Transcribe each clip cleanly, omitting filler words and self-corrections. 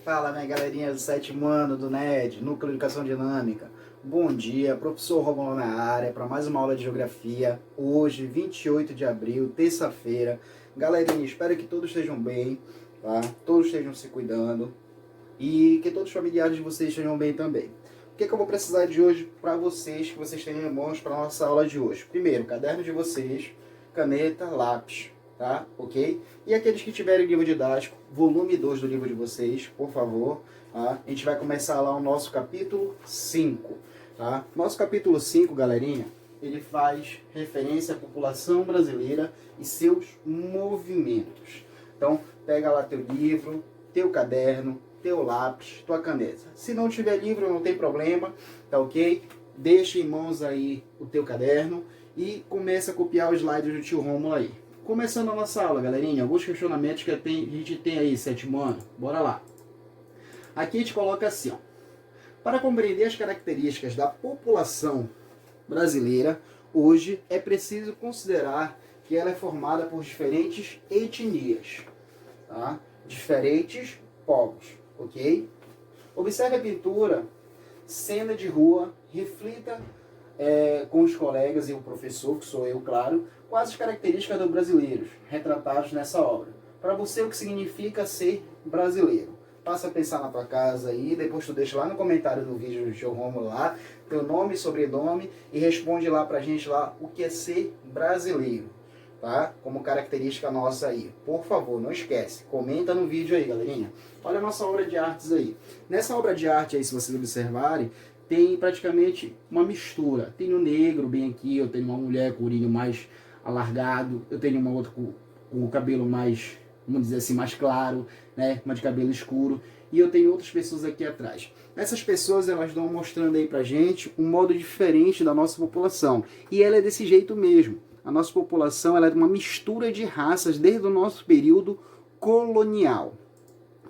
Fala, minha galerinha do sétimo ano do NED, Núcleo de Educação Dinâmica. Bom dia, professor Romulo na área, para mais uma aula de Geografia, hoje, 28 de abril, terça-feira. Galerinha, espero que todos estejam bem, tá? Todos estejam se cuidando e que todos os familiares de vocês estejam bem também. O que eu vou precisar de hoje para vocês, que vocês tenham em mãos para a nossa aula de hoje? Primeiro, caderno de vocês, caneta, lápis, tá? Ok? E aqueles que tiverem livro didático, volume 2 do livro de vocês, por favor, tá? A gente vai começar lá o nosso capítulo 5, tá? Nosso capítulo 5, galerinha, ele faz referência à população brasileira e seus movimentos. Então, pega lá teu livro, teu caderno, teu lápis, tua caneta. Se não tiver livro, não tem problema, tá ok? Deixa em mãos aí o teu caderno e começa a copiar os slides do tio Rômulo aí. Começando a nossa aula, galerinha, alguns questionamentos que a gente tem aí, sétimo ano. Bora lá. Aqui a gente coloca assim, ó. Para compreender as características da população brasileira, hoje é preciso considerar que ela é formada por diferentes etnias, tá? Diferentes povos, ok? Observe a pintura, cena de rua, reflita com os colegas e o professor, que sou eu, claro, quais as características dos brasileiros retratados nessa obra. Para você, o que significa ser brasileiro? Passa a pensar na tua casa aí, depois tu deixa lá no comentário do vídeo do teu Romulo lá, teu nome e sobrenome, e responde lá pra gente lá o que é ser brasileiro, tá? Como característica nossa aí. Por favor, não esquece, comenta no vídeo aí, galerinha. Olha a nossa obra de artes aí. Nessa obra de arte aí, se vocês observarem, tem praticamente uma mistura. Tem o negro bem aqui, eu tenho uma mulher com o urinho mais alargado, eu tenho uma outra com o cabelo mais, vamos dizer assim, mais claro, né? Uma de cabelo escuro, e eu tenho outras pessoas aqui atrás. Essas pessoas, elas estão mostrando aí pra gente um modo diferente da nossa população, e ela é desse jeito mesmo. A nossa população, ela é uma mistura de raças desde o nosso período colonial,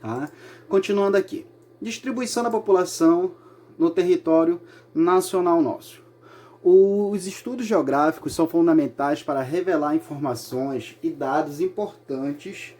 tá? Continuando aqui. Distribuição da população no território nacional nosso. Os estudos geográficos são fundamentais para revelar informações e dados importantes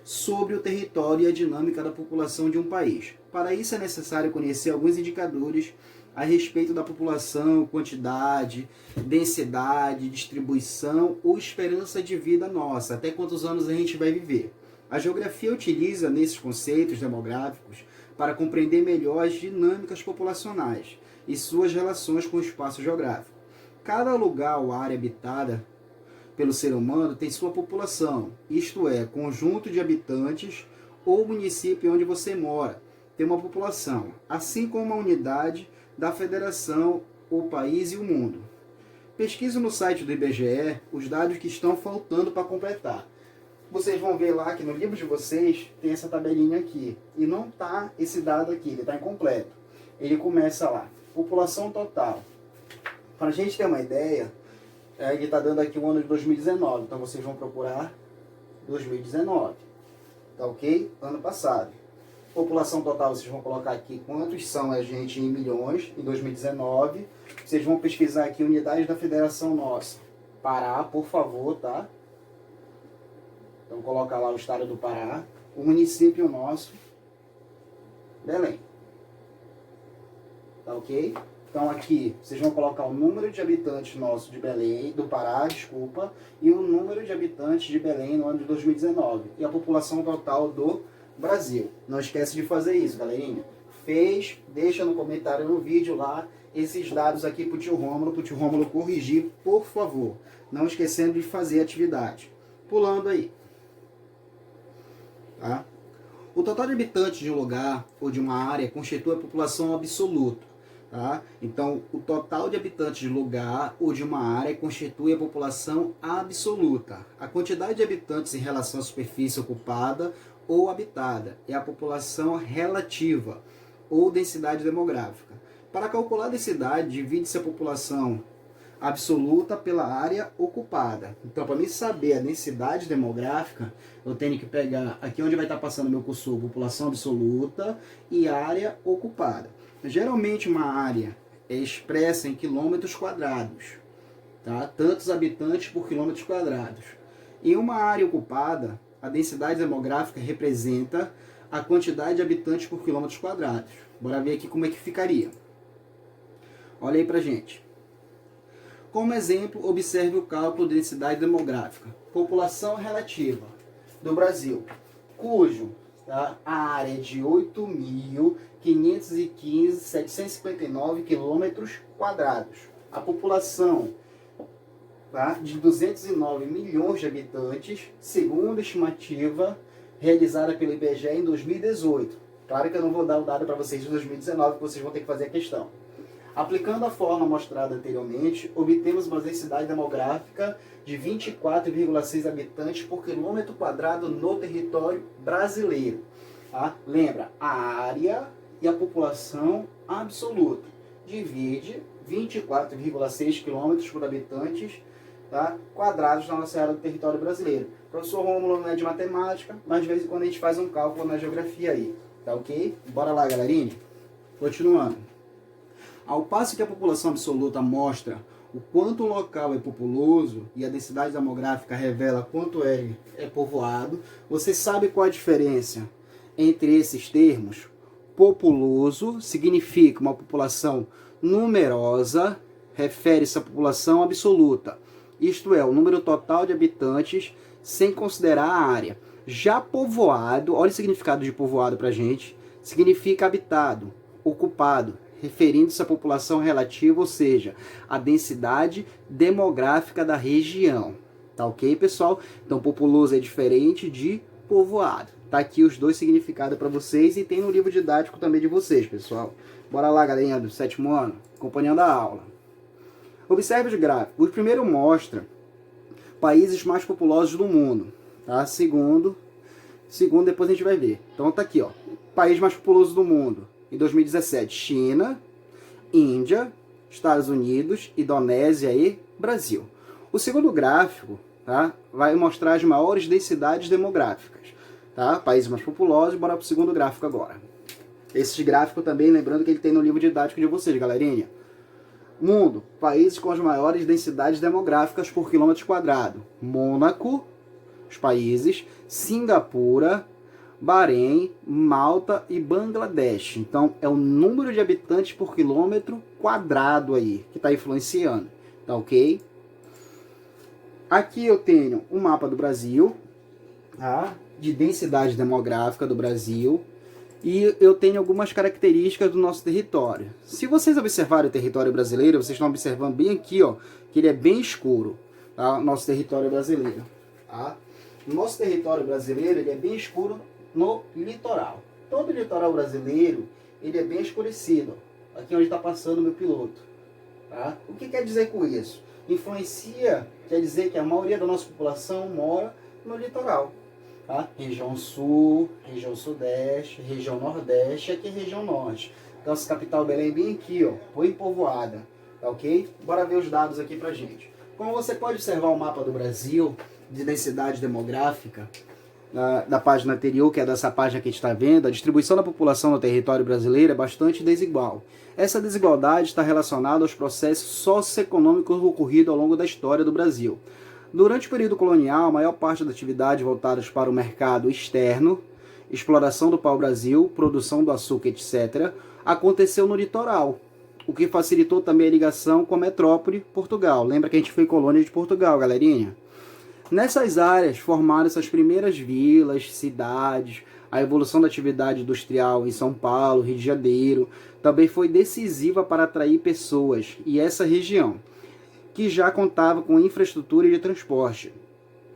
sobre o território e a dinâmica da população de um país. Para isso é necessário conhecer alguns indicadores a respeito da população, quantidade, densidade, distribuição ou esperança de vida nossa, até quantos anos a gente vai viver. A geografia utiliza nesses conceitos demográficos para compreender melhor as dinâmicas populacionais e suas relações com o espaço geográfico. Cada lugar ou área habitada pelo ser humano tem sua população, isto é, conjunto de habitantes ou município onde você mora, tem uma população, assim como uma unidade da federação, o país e o mundo. Pesquise no site do IBGE os dados que estão faltando para completar. Vocês vão ver lá que no livro de vocês tem essa tabelinha aqui. E não está esse dado aqui, ele está incompleto. Ele começa lá, população total. Para a gente ter uma ideia, ele está dando aqui o ano de 2019. Então vocês vão procurar 2019. Tá ok? Ano passado. População total, vocês vão colocar aqui quantos são a gente em milhões em 2019. Vocês vão pesquisar aqui unidades da federação nossa. Pará, por favor, tá? Então coloca lá o estado do Pará, o município nosso, Belém. Tá ok? Então aqui vocês vão colocar o número de habitantes nosso de Belém, do Pará, desculpa, e o número de habitantes de Belém no ano de 2019. E a população total do Brasil. Não esquece de fazer isso, galerinha. Fez, deixa no comentário no vídeo lá esses dados aqui pro tio Rômulo corrigir, por favor. Não esquecendo de fazer a atividade. Pulando aí. Tá? O total de habitantes de um lugar ou de uma área constitui a população absoluta. Tá? Então, o total de habitantes de lugar ou de uma área constitui a população absoluta. A quantidade de habitantes em relação à superfície ocupada ou habitada é a população relativa ou densidade demográfica. Para calcular a densidade, divide-se a população absoluta pela área ocupada. Então, para mim saber a densidade demográfica, eu tenho que pegar aqui onde vai estar passando meu cursor, população absoluta e área ocupada. Geralmente uma área é expressa em quilômetros quadrados, tá? Tantos habitantes por quilômetros quadrados. Em uma área ocupada, a densidade demográfica representa a quantidade de habitantes por quilômetros quadrados. Bora ver aqui como é que ficaria. Olha aí pra gente. Como exemplo, observe o cálculo de densidade demográfica. População relativa do Brasil, cujo a área é de 8.515.759 quilômetros quadrados. A população de 209 milhões de habitantes, segundo a estimativa realizada pelo IBGE em 2018. Claro que eu não vou dar o dado para vocês de 2019, que vocês vão ter que fazer a questão. Aplicando a fórmula mostrada anteriormente, obtemos uma densidade demográfica de 24,6 habitantes por quilômetro quadrado no território brasileiro. Tá? Lembra, a área e a população absoluta. Divide 24,6 quilômetros por habitantes, tá, quadrados na nossa área do território brasileiro. O professor Rômulo não é de matemática, mas de vez em quando a gente faz um cálculo na geografia aí. Tá ok? Bora lá, galerinha. Continuando. Ao passo que a população absoluta mostra o quanto o local é populoso e a densidade demográfica revela quanto é povoado, você sabe qual a diferença entre esses termos? Populoso significa uma população numerosa, refere-se à população absoluta, isto é, o número total de habitantes sem considerar a área. Já povoado, olha o significado de povoado para a gente, significa habitado, ocupado, referindo-se à população relativa, ou seja, a densidade demográfica da região. Tá ok, pessoal? Então, populoso é diferente de povoado. Tá aqui os dois significados para vocês e tem no livro didático também de vocês, pessoal. Bora lá, galerinha do 7º ano, acompanhando a aula. Observe os gráficos. O primeiro mostra países mais populosos do mundo. Tá? Segundo, depois a gente vai ver. Então tá aqui, ó. País mais populoso do mundo. Em 2017, China, Índia, Estados Unidos, Indonésia e Brasil. O segundo gráfico, tá, vai mostrar as maiores densidades demográficas. Tá? Países mais populosos, bora para o segundo gráfico agora. Esse gráfico também, lembrando que ele tem no livro didático de vocês, galerinha. Mundo, países com as maiores densidades demográficas por quilômetro quadrado. Mônaco, os países, Singapura, Bahrein, Malta e Bangladesh. Então, é o número de habitantes por quilômetro quadrado aí, que está influenciando. Tá ok? Aqui eu tenho um mapa do Brasil, tá? De densidade demográfica do Brasil. E eu tenho algumas características do nosso território. Se vocês observarem o território brasileiro, vocês estão observando bem aqui, ó, que ele é bem escuro, tá? Nosso território brasileiro. Tá? O nosso território brasileiro ele é bem escuro no litoral. Todo o litoral brasileiro ele é bem escurecido. Aqui onde está passando o meu piloto. Tá? O que quer dizer com isso? Influencia, quer dizer que a maioria da nossa população mora no litoral. Tá? Região sul, região sudeste, região nordeste, aqui é região norte. Então, essa capital Belém é bem aqui, ó, foi povoada, tá ok? Bora ver os dados aqui pra gente. Como você pode observar o mapa do Brasil, de densidade demográfica, da página anterior, que é dessa página que a gente está vendo, a distribuição da população no território brasileiro é bastante desigual. Essa desigualdade está relacionada aos processos socioeconômicos ocorridos ao longo da história do Brasil. Durante o período colonial, a maior parte das atividades voltadas para o mercado externo, exploração do pau-brasil, produção do açúcar, etc., aconteceu no litoral, o que facilitou também a ligação com a metrópole Portugal. Lembra que a gente foi colônia de Portugal, galerinha? Nessas áreas formaram-se as primeiras vilas, cidades, a evolução da atividade industrial em São Paulo, Rio de Janeiro, também foi decisiva para atrair pessoas, e essa região, que já contava com infraestrutura de transporte,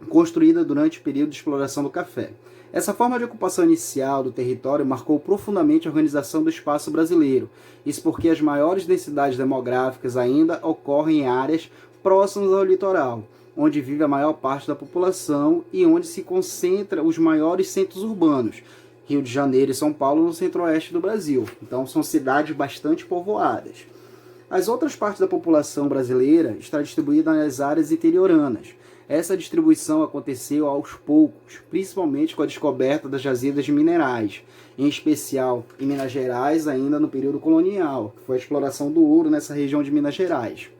construída durante o período de exploração do café. Essa forma de ocupação inicial do território marcou profundamente a organização do espaço brasileiro, isso porque as maiores densidades demográficas ainda ocorrem em áreas próximas ao litoral, onde vive a maior parte da população e onde se concentra os maiores centros urbanos, Rio de Janeiro e São Paulo, no centro-oeste do Brasil. Então são cidades bastante povoadas. As outras partes da população brasileira está distribuída nas áreas interioranas. Essa distribuição aconteceu aos poucos, principalmente com a descoberta das jazidas de minerais, em especial em Minas Gerais, ainda no período colonial, que foi a exploração do ouro nessa região de Minas Gerais.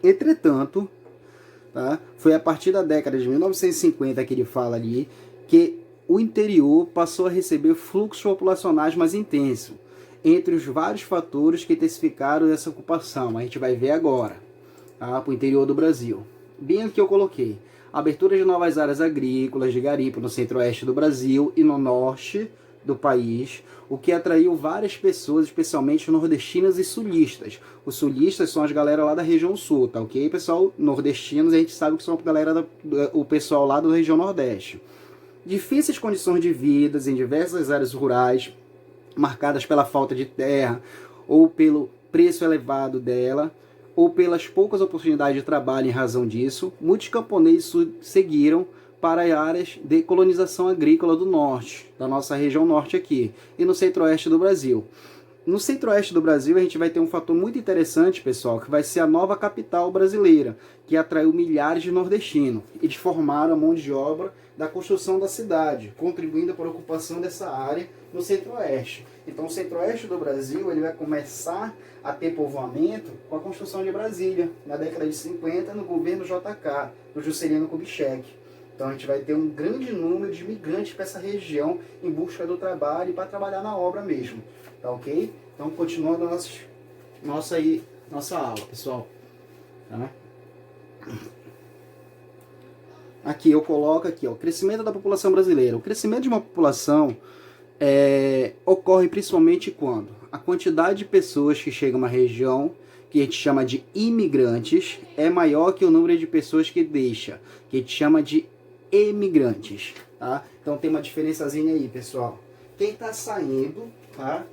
Entretanto, tá, foi a partir da década de 1950 que ele fala ali, que o interior passou a receber fluxos populacionais mais intensos, entre os vários fatores que intensificaram essa ocupação. A gente vai ver agora, tá? Para o interior do Brasil. Bem aqui eu coloquei abertura de novas áreas agrícolas de garimpo no centro-oeste do Brasil e no norte do país, o que atraiu várias pessoas, especialmente nordestinas e sulistas. Os sulistas são as galera lá da região sul, tá ok, pessoal? Nordestinos a gente sabe que são a galera o pessoal lá da região nordeste. Difíceis condições de vida em diversas áreas rurais, marcadas pela falta de terra, ou pelo preço elevado dela, ou pelas poucas oportunidades de trabalho em razão disso, muitos camponeses seguiram para áreas de colonização agrícola do norte, da nossa região norte aqui, e no centro-oeste do Brasil. No centro-oeste do Brasil a gente vai ter um fator muito interessante, pessoal, que vai ser a nova capital brasileira, que atraiu milhares de nordestinos. Eles formaram a mão de obra da construção da cidade, contribuindo para a ocupação dessa área no centro-oeste. Então o centro-oeste do Brasil ele vai começar a ter povoamento com a construção de Brasília, na década de 50, no governo JK, do Juscelino Kubitschek. Então a gente vai ter um grande número de imigrantes para essa região em busca do trabalho e para trabalhar na obra mesmo. Tá ok? Então continuando a nossa aula, pessoal. Tá? Aqui eu coloco aqui, ó, crescimento da população brasileira. O crescimento de uma população ocorre principalmente quando a quantidade de pessoas que chegam a uma região, que a gente chama de imigrantes, é maior que o número de pessoas que deixa, que a gente chama de emigrantes, tá? Então tem uma diferençazinha aí, pessoal. Quem está saindo, tá,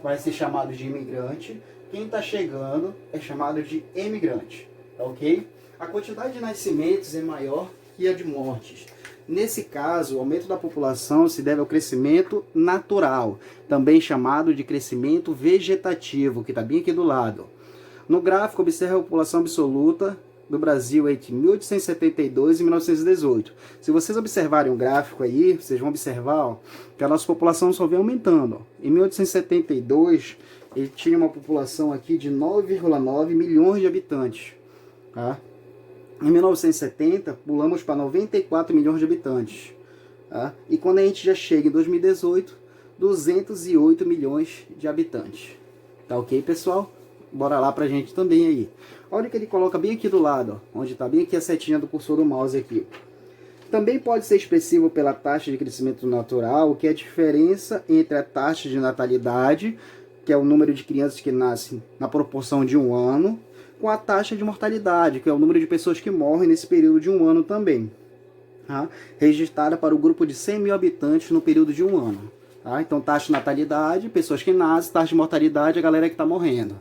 vai ser chamado de imigrante. Quem está chegando é chamado de emigrante, tá ok? A quantidade de nascimentos é maior que a de mortes. Nesse caso, o aumento da população se deve ao crescimento natural, também chamado de crescimento vegetativo, que está bem aqui do lado. No gráfico, observe a população absoluta do Brasil entre 1872 e 1918. Se vocês observarem o gráfico aí, vocês vão observar, ó, que a nossa população só vem aumentando. Ó. Em 1872, ele tinha uma população aqui de 9,9 milhões de habitantes. Tá? Em 1970, pulamos para 94 milhões de habitantes. Tá? E quando a gente já chega em 2018, 208 milhões de habitantes. Tá ok, pessoal? Bora lá pra gente também aí. Olha que ele coloca bem aqui do lado, ó, onde está bem aqui a setinha do cursor do mouse aqui. Também pode ser expressivo pela taxa de crescimento natural, que é a diferença entre a taxa de natalidade, que é o número de crianças que nascem na proporção de um ano, com a taxa de mortalidade, que é o número de pessoas que morrem nesse período de um ano também. Tá? Registrada para o grupo de 100 mil habitantes no período de um ano. Tá? Então, taxa de natalidade, pessoas que nascem, taxa de mortalidade, a galera que está morrendo.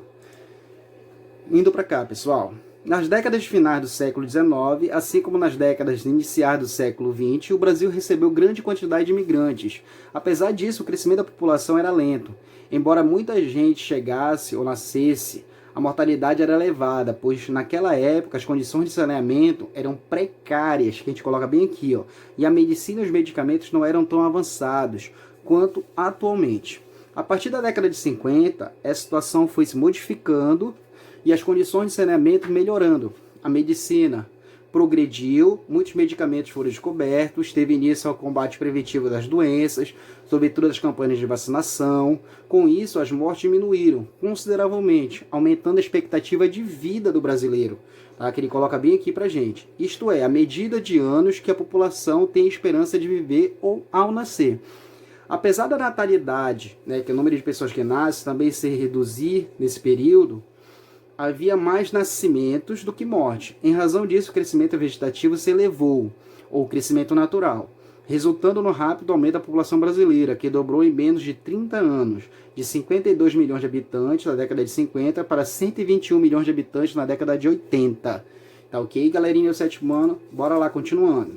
Indo para cá, pessoal. Nas décadas finais do século XIX, assim como nas décadas iniciais do século XX, o Brasil recebeu grande quantidade de imigrantes. Apesar disso, o crescimento da população era lento. Embora muita gente chegasse ou nascesse, a mortalidade era elevada, pois naquela época as condições de saneamento eram precárias, que a gente coloca bem aqui, ó, e a medicina e os medicamentos não eram tão avançados quanto atualmente. A partir da década de 50, essa situação foi se modificando e as condições de saneamento melhorando. A medicina progrediu, muitos medicamentos foram descobertos, teve início ao combate preventivo das doenças, sobretudo as campanhas de vacinação. Com isso, as mortes diminuíram consideravelmente, aumentando a expectativa de vida do brasileiro, tá? Que ele coloca bem aqui pra gente. Isto é, a medida de anos que a população tem esperança de viver ou ao nascer. Apesar da natalidade, né, que é o número de pessoas que nascem, também se reduzir nesse período, havia mais nascimentos do que morte. Em razão disso, o crescimento vegetativo se elevou, ou crescimento natural, resultando no rápido aumento da população brasileira, que dobrou em menos de 30 anos, de 52 milhões de habitantes na década de 50 para 121 milhões de habitantes na década de 80. Tá ok, galerinha do sétimo ano? Bora lá, continuando.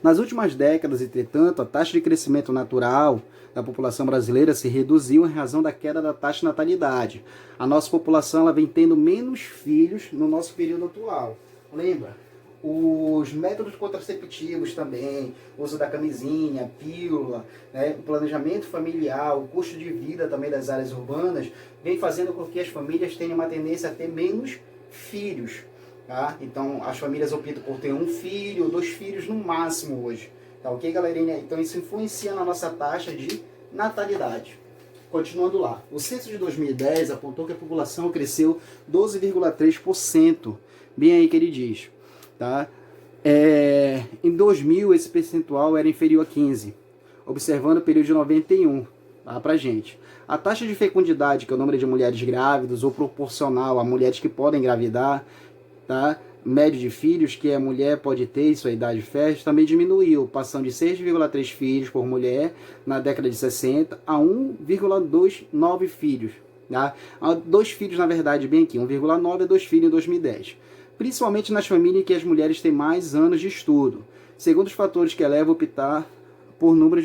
Nas últimas décadas, entretanto, a taxa de crescimento natural da população brasileira se reduziu em razão da queda da taxa de natalidade. A nossa população ela vem tendo menos filhos no nosso período atual. Lembra? Os métodos contraceptivos também, o uso da camisinha, pílula, né, o planejamento familiar, o custo de vida também das áreas urbanas, vem fazendo com que as famílias tenham uma tendência a ter menos filhos. Tá? Então, as famílias optam por ter um filho ou 2 filhos no máximo hoje. Tá ok, galerinha? Então isso influencia na nossa taxa de natalidade. Continuando lá, o censo de 2010 apontou que a população cresceu 12,3%, bem aí que ele diz, tá? Em 2000 esse percentual era inferior a 15%, observando o período de 91, tá, pra gente. A taxa de fecundidade, que é o número de mulheres grávidas, ou proporcional a mulheres que podem engravidar, tá? Médio de filhos que a mulher pode ter em sua idade fértil também diminuiu, passando de 6,3 filhos por mulher na década de 60 a 1,29 filhos. Tá? 2 filhos, na verdade, bem aqui, 1,9 a 2 filhos em 2010. Principalmente nas famílias em que as mulheres têm mais anos de estudo, segundo os fatores que levam a optar por número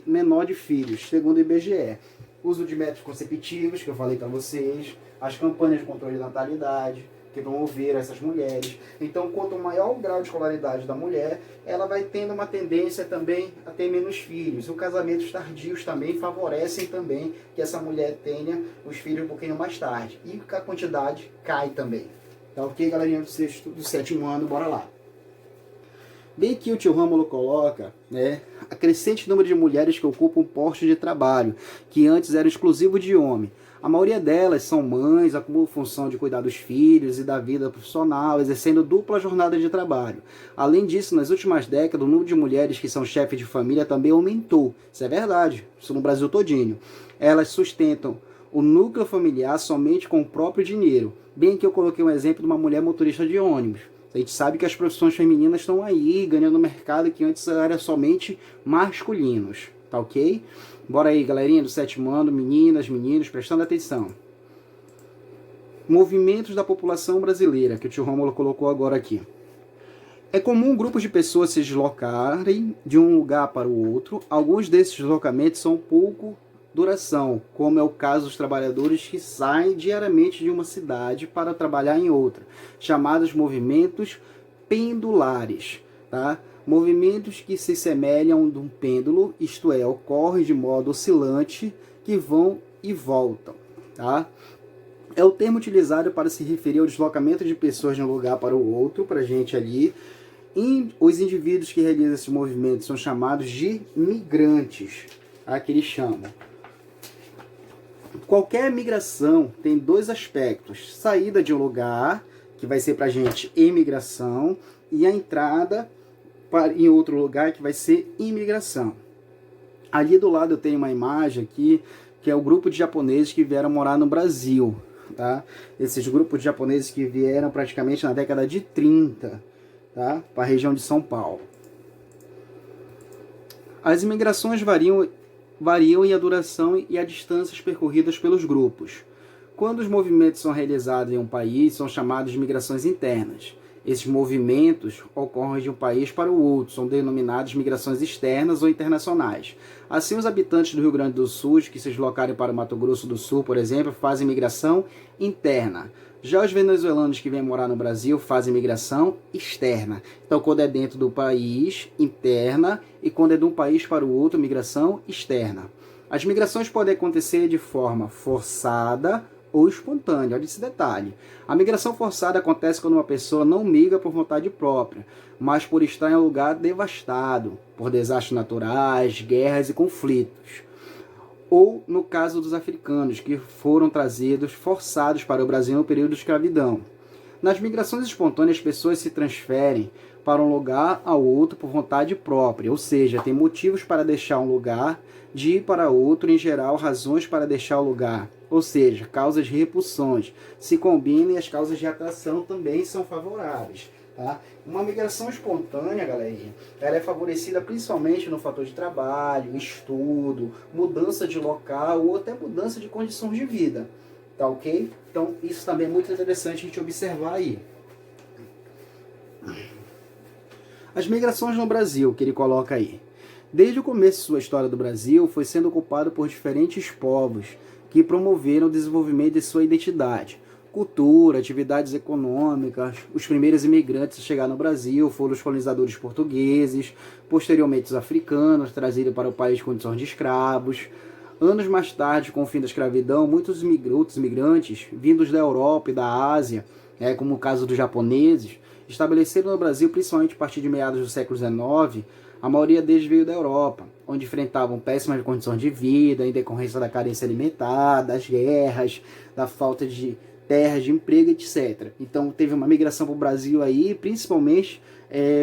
menor de filhos, segundo o IBGE. Uso de métodos conceptivos, que eu falei para vocês, as campanhas de controle de natalidade, que vão ouvir essas mulheres. Então, quanto maior o grau de escolaridade da mulher, ela vai tendo uma tendência também a ter menos filhos. Os casamentos tardios também favorecem também que essa mulher tenha os filhos um pouquinho mais tarde. E a quantidade cai também. Tá ok, galerinha do sétimo ano? Bora lá. Bem que o tio Rômulo coloca, né, a crescente número de mulheres que ocupam postos de trabalho, que antes era exclusivo de homem. A maioria delas são mães, acumulam função de cuidar dos filhos e da vida profissional, exercendo dupla jornada de trabalho. Além disso, nas últimas décadas, o número de mulheres que são chefes de família também aumentou. Isso é verdade, isso no Brasil todinho. Elas sustentam o núcleo familiar somente com o próprio dinheiro. Bem que eu coloquei um exemplo de uma mulher motorista de ônibus. A gente sabe que as profissões femininas estão aí, ganhando mercado que antes era somente masculinos, tá ok? Bora aí, galerinha do sétimo ano, meninas, meninos, prestando atenção. Movimentos da população brasileira, que o tio Rômulo colocou agora aqui. É comum grupos de pessoas se deslocarem de um lugar para o outro. Alguns desses deslocamentos são pouco duração, como é o caso dos trabalhadores que saem diariamente de uma cidade para trabalhar em outra, chamados movimentos pendulares, tá? Movimentos que se semelham de um pêndulo, isto é, ocorrem de modo oscilante, que vão e voltam, tá? É o termo utilizado para se referir ao deslocamento de pessoas de um lugar para o outro, para a gente ali. Os indivíduos que realizam esses movimentos são chamados de migrantes, tá? Que eles chamam. Qualquer migração tem dois aspectos: saída de um lugar, que vai ser para a gente emigração, e a entrada em outro lugar, que vai ser imigração. Ali do lado eu tenho uma imagem aqui, que é o grupo de japoneses que vieram morar no Brasil, tá? Esses grupos de japoneses que vieram praticamente na década de 30, tá? Para a região de São Paulo. As imigrações variam em a duração e a distâncias percorridas pelos grupos. Quando os movimentos são realizados em um país, são chamados de migrações internas. Esses movimentos ocorrem de um país para o outro, são denominados migrações externas ou internacionais. Assim, os habitantes do Rio Grande do Sul, que se deslocarem para o Mato Grosso do Sul, por exemplo, fazem migração interna. Já os venezuelanos que vêm morar no Brasil fazem migração externa. Então, quando é dentro do país, interna, e quando é de um país para o outro, migração externa. As migrações podem acontecer de forma forçada ou espontânea. Olha esse detalhe. A migração forçada acontece quando uma pessoa não migra por vontade própria, mas por estar em um lugar devastado, por desastres naturais, guerras e conflitos. Ou no caso dos africanos, que foram forçados para o Brasil no período de escravidão. Nas migrações espontâneas, as pessoas se transferem para um lugar ao outro por vontade própria, ou seja, tem motivos para deixar um lugar, de ir para outro, em geral, razões para deixar o lugar, ou seja, causas de repulsões, se combinam e as causas de atração também são favoráveis. Tá? Uma migração espontânea, galerinha, ela é favorecida principalmente no fator de trabalho, estudo, mudança de local ou até mudança de condições de vida. Tá ok? Então, isso também é muito interessante a gente observar aí. As migrações no Brasil, que ele coloca aí. Desde o começo de sua história do Brasil, foi sendo ocupado por diferentes povos que promoveram o desenvolvimento de sua identidade, cultura, atividades econômicas. Os primeiros imigrantes a chegar no Brasil foram os colonizadores portugueses, posteriormente os africanos, trazidos para o país com condições de escravos. Anos mais tarde, com o fim da escravidão, muitos outros imigrantes, vindos da Europa e da Ásia, como o caso dos japoneses, estabeleceram no Brasil, principalmente a partir de meados do século XIX, A maioria deles veio da Europa, onde enfrentavam péssimas condições de vida em decorrência da carência alimentar, das guerras, da falta de terras de emprego, etc. Então teve uma migração para o Brasil aí, principalmente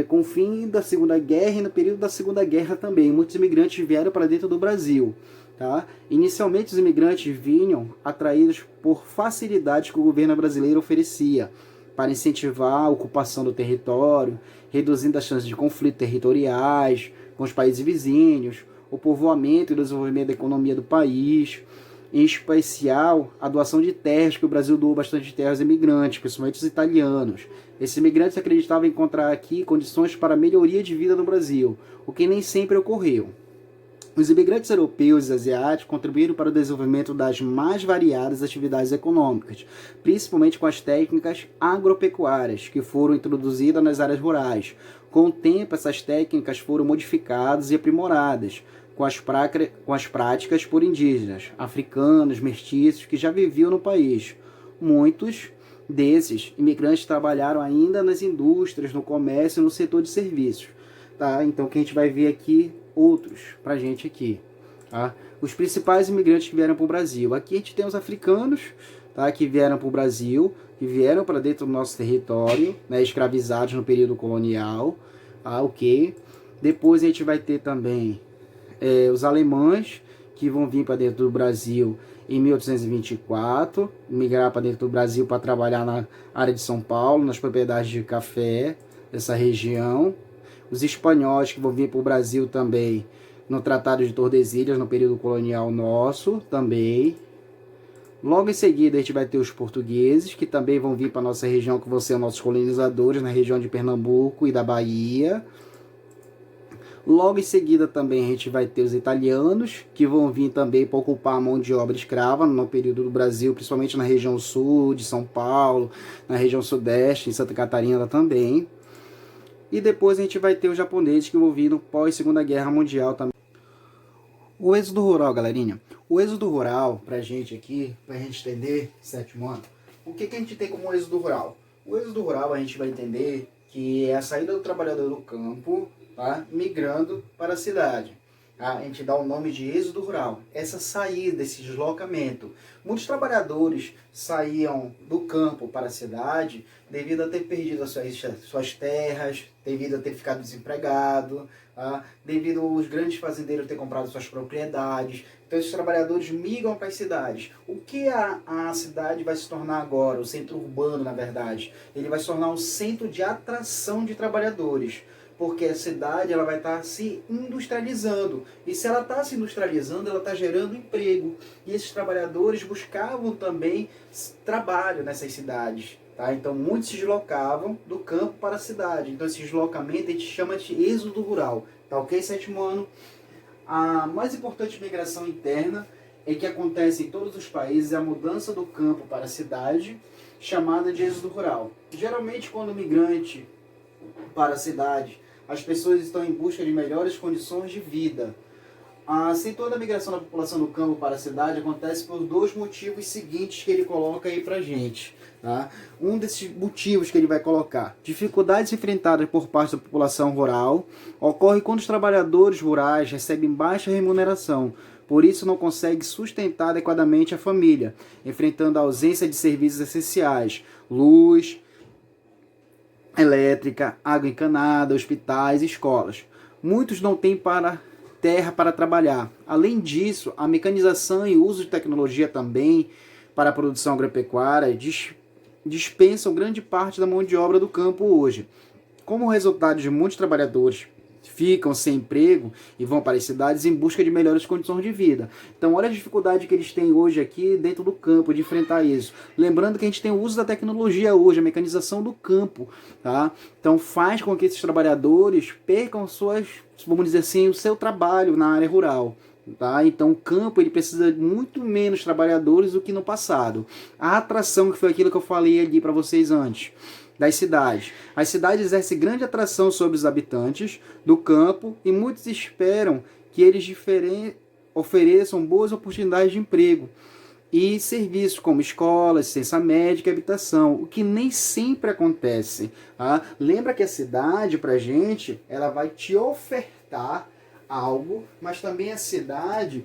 com o fim da Segunda Guerra e no período da Segunda Guerra também. Muitos imigrantes vieram para dentro do Brasil. Tá? Inicialmente os imigrantes vinham atraídos por facilidades que o governo brasileiro oferecia para incentivar a ocupação do território, reduzindo as chances de conflitos territoriais com os países vizinhos, o povoamento e o desenvolvimento da economia do país, em especial a doação de terras, que o Brasil doou bastante terras a imigrantes, principalmente os italianos. Esses imigrantes acreditavam encontrar aqui condições para a melhoria de vida no Brasil, o que nem sempre ocorreu. Os imigrantes europeus e asiáticos contribuíram para o desenvolvimento das mais variadas atividades econômicas, principalmente com as técnicas agropecuárias, que foram introduzidas nas áreas rurais. Com o tempo, essas técnicas foram modificadas e aprimoradas, com as práticas por indígenas, africanos, mestiços, que já viviam no país. Muitos desses imigrantes trabalharam ainda nas indústrias, no comércio e no setor de serviços. Tá? Então, o que a gente vai ver aqui, outros pra gente aqui, tá? Os principais imigrantes que vieram para o Brasil. Aqui a gente tem os africanos, tá? Que vieram para o Brasil, que vieram para dentro do nosso território, né? Escravizados no período colonial, tá? Ok. Depois a gente vai ter também os alemães, que vão vir para dentro do Brasil em 1824, migrar para dentro do Brasil para trabalhar na área de São Paulo, nas propriedades de café dessa região. Os espanhóis, que vão vir para o Brasil também no Tratado de Tordesilhas, no período colonial nosso também. Logo em seguida a gente vai ter os portugueses, que também vão vir para a nossa região, que vão ser nossos colonizadores na região de Pernambuco e da Bahia. Logo em seguida também a gente vai ter os italianos, que vão vir também para ocupar a mão de obra escrava no período do Brasil, principalmente na região sul de São Paulo, na região sudeste, em Santa Catarina também. E depois a gente vai ter os japoneses, que vão vir no pós-Segunda Guerra Mundial também. O êxodo rural, galerinha. O êxodo rural, pra gente aqui, pra gente entender, sétimo ano, o que a gente tem como êxodo rural? O êxodo rural a gente vai entender que é a saída do trabalhador do campo, tá? Migrando para a cidade. A gente dá o nome de êxodo rural. Essa saída, esse deslocamento. Muitos trabalhadores saíam do campo para a cidade devido a ter perdido as suas terras, devido a ter ficado desempregado, tá? Devido aos grandes fazendeiros ter comprado suas propriedades. Então esses trabalhadores migram para as cidades. O que a cidade vai se tornar agora? O centro urbano, na verdade. Ele vai se tornar um centro de atração de trabalhadores. Porque a cidade ela vai estar se industrializando. E se ela está se industrializando, ela está gerando emprego. E esses trabalhadores buscavam também trabalho nessas cidades. Tá? Então muitos se deslocavam do campo para a cidade. Então esse deslocamento a gente chama de êxodo rural. Tá ok, sétimo ano? A mais importante migração interna é que acontece em todos os países, é a mudança do campo para a cidade, chamada de êxodo rural. Geralmente quando o migrante para a cidade, as pessoas estão em busca de melhores condições de vida. Assim, toda a migração da população do campo para a cidade acontece por dois motivos seguintes que ele coloca aí pra gente. Tá? Um desses motivos que ele vai colocar: dificuldades enfrentadas por parte da população rural ocorre quando os trabalhadores rurais recebem baixa remuneração, por isso não conseguem sustentar adequadamente a família, enfrentando a ausência de serviços essenciais, luz, elétrica, água encanada, hospitais e escolas. Muitos não têm terra para trabalhar. Além disso, a mecanização e o uso de tecnologia também para a produção agropecuária dispensam grande parte da mão de obra do campo hoje. Como resultado de muitos trabalhadores ficam sem emprego e vão para as cidades em busca de melhores condições de vida. Então, olha a dificuldade que eles têm hoje aqui dentro do campo de enfrentar isso. Lembrando que a gente tem o uso da tecnologia hoje, a mecanização do campo, tá? Então, faz com que esses trabalhadores percam vamos dizer assim, o seu trabalho na área rural. Tá? Então o campo ele precisa de muito menos trabalhadores do que no passado. A atração, que foi aquilo que eu falei ali para vocês antes, das cidades. As cidades exercem grande atração sobre os habitantes do campo e muitos esperam que eles ofereçam boas oportunidades de emprego. e serviços como escola, assistência médica e habitação, o que nem sempre acontece. Tá? Lembra que a cidade, para a gente, ela vai te ofertar algo, mas também a cidade,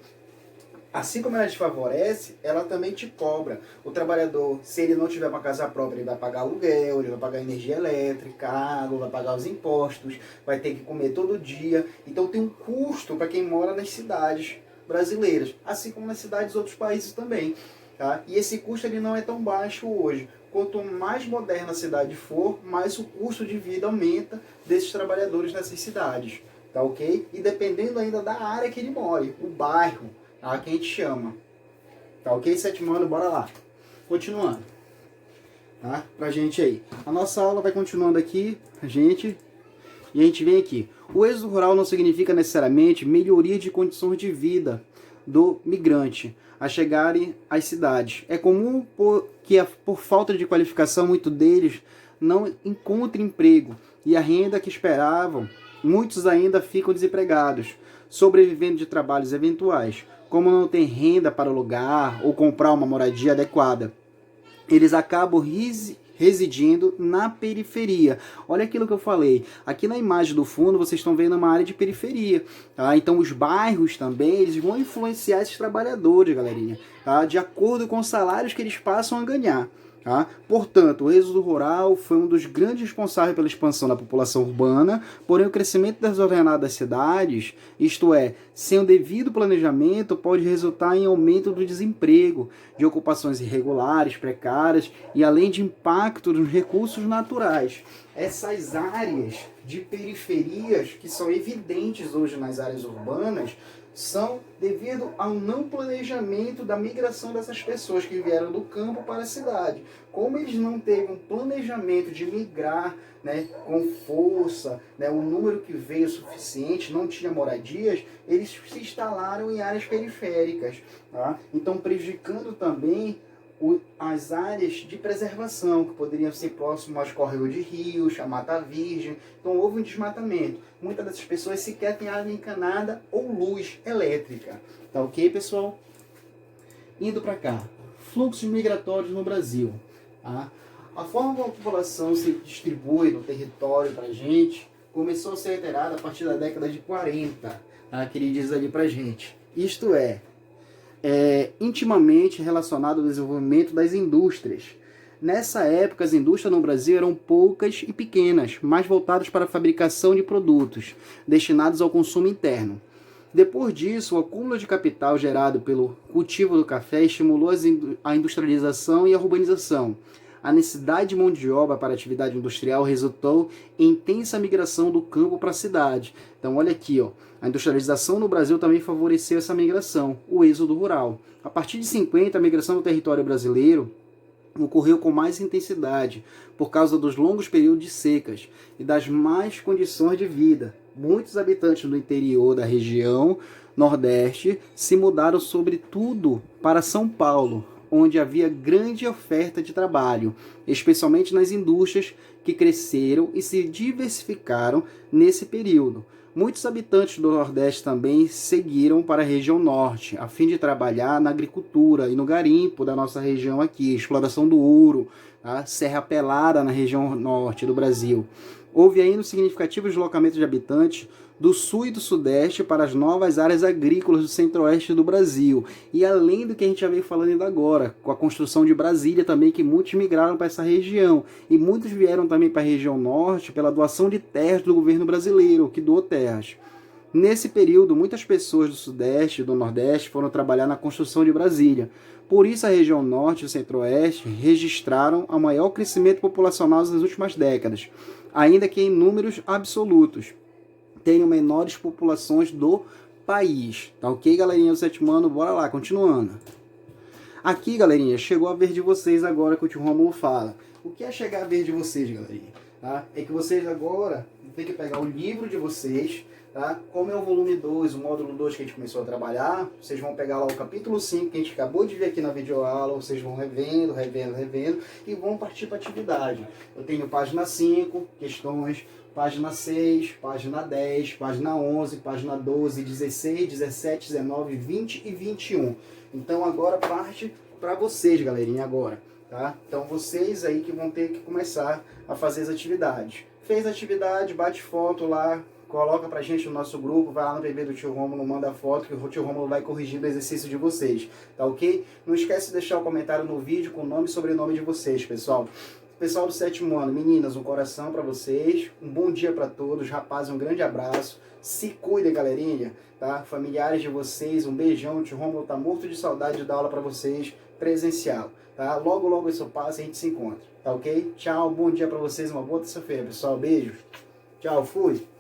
assim como ela te favorece, ela também te cobra. O trabalhador, se ele não tiver uma casa própria, ele vai pagar aluguel, ele vai pagar energia elétrica, água, vai pagar os impostos, vai ter que comer todo dia. Então tem um custo para quem mora nas cidades brasileiras, assim como nas cidades de outros países também. Tá? E esse custo ele não é tão baixo hoje. Quanto mais moderna a cidade for, mais o custo de vida aumenta desses trabalhadores nessas cidades. Tá ok? E dependendo ainda da área que ele mora, o bairro, tá? Que a gente chama. Tá ok, sétimo ano? Bora lá. Continuando. Tá? Pra gente aí. A nossa aula vai continuando aqui, e a gente vem aqui. O êxodo rural não significa necessariamente melhoria de condições de vida do migrante a chegarem às cidades. É comum que, por falta de qualificação, muitos deles não encontrem emprego e a renda que esperavam, muitos ainda ficam desempregados, sobrevivendo de trabalhos eventuais. Como não tem renda para alugar ou comprar uma moradia adequada, eles acabam residindo na periferia. Olha aquilo que eu falei. Aqui na imagem do fundo, vocês estão vendo uma área de periferia. Tá? Então, os bairros também eles vão influenciar esses trabalhadores, galerinha. Tá? De acordo com os salários que eles passam a ganhar. Tá? Portanto, o êxodo rural foi um dos grandes responsáveis pela expansão da população urbana, porém o crescimento desordenado das cidades, isto é, sem o devido planejamento, pode resultar em aumento do desemprego, de ocupações irregulares, precárias e além de impacto nos recursos naturais. Essas áreas de periferias que são evidentes hoje nas áreas urbanas são devido ao não planejamento da migração dessas pessoas que vieram do campo para a cidade. Como eles não teve um planejamento de migrar, né, com força, né, o número que veio suficiente, não tinha moradias, eles se instalaram em áreas periféricas. Tá? Então prejudicando também as áreas de preservação, que poderiam ser próximas aos córregos de rios, a mata virgem. Então houve um desmatamento. Muitas dessas pessoas sequer têm água encanada ou luz elétrica. Tá ok, pessoal? Indo para cá. Fluxos migratórios no Brasil. Tá? A forma como a população se distribui no território para a gente começou a ser alterada a partir da década de 40, tá? Que ele diz ali para a gente. Isto é intimamente relacionado ao desenvolvimento das indústrias. Nessa época, as indústrias no Brasil eram poucas e pequenas, mais voltadas para a fabricação de produtos destinados ao consumo interno. Depois disso, o acúmulo de capital gerado pelo cultivo do café estimulou a industrialização e a urbanização. A necessidade de mão de obra para a atividade industrial resultou em intensa migração do campo para a cidade. Então, olha aqui, ó, a industrialização no Brasil também favoreceu essa migração, o êxodo rural. A partir de 50, a migração do território brasileiro ocorreu com mais intensidade, por causa dos longos períodos de secas e das más condições de vida. Muitos habitantes do interior da região Nordeste se mudaram sobretudo para São Paulo, onde havia grande oferta de trabalho, especialmente nas indústrias que cresceram e se diversificaram nesse período. Muitos habitantes do Nordeste também seguiram para a região Norte, a fim de trabalhar na agricultura e no garimpo da nossa região aqui, exploração do ouro, tá? Serra Pelada na região Norte do Brasil. Houve ainda um significativo deslocamento de habitantes do Sul e do Sudeste para as novas áreas agrícolas do Centro-Oeste do Brasil. E além do que a gente já veio falando ainda agora, com a construção de Brasília também, que muitos migraram para essa região. E muitos vieram também para a região Norte pela doação de terras do governo brasileiro, que doou terras. Nesse período, muitas pessoas do Sudeste e do Nordeste foram trabalhar na construção de Brasília. Por isso, a região Norte e o Centro-Oeste registraram o maior crescimento populacional nas últimas décadas, ainda que em números absolutos tenham menores populações do país. Tá ok, galerinha do sétimo ano? Bora lá, continuando. Aqui, galerinha, chegou a vez de vocês agora que o tio Rômulo fala. O que é chegar a vez de vocês, galerinha? Tá? É que vocês agora têm que pegar o livro de vocês, tá? Como é o volume 2, o módulo 2 que a gente começou a trabalhar, vocês vão pegar lá o capítulo 5 que a gente acabou de ver aqui na videoaula, vocês vão revendo e vão partir para a atividade. Eu tenho página 5, questões, página 6, página 10, página 11, página 12, 16, 17, 19, 20 e 21. Então agora parte para vocês, galerinha, agora, tá? Então vocês aí que vão ter que começar a fazer as atividades. Fez a atividade, bate foto lá, coloca pra gente no nosso grupo, vai lá no PB do tio Rômulo, manda foto que o tio Rômulo vai corrigir o exercício de vocês, tá ok? Não esquece de deixar o comentário no vídeo com o nome e sobrenome de vocês, pessoal. Pessoal do 7º ano, meninas, um coração para vocês, um bom dia para todos, rapazes, um grande abraço, se cuidem, galerinha, tá? Familiares de vocês, um beijão, o tio Rômulo tá morto de saudade de dar aula para vocês, presencial, tá? Logo, logo isso passa e a gente se encontra, tá ok? Tchau, bom dia para vocês, uma boa terça-feira, pessoal, beijo, tchau, fui!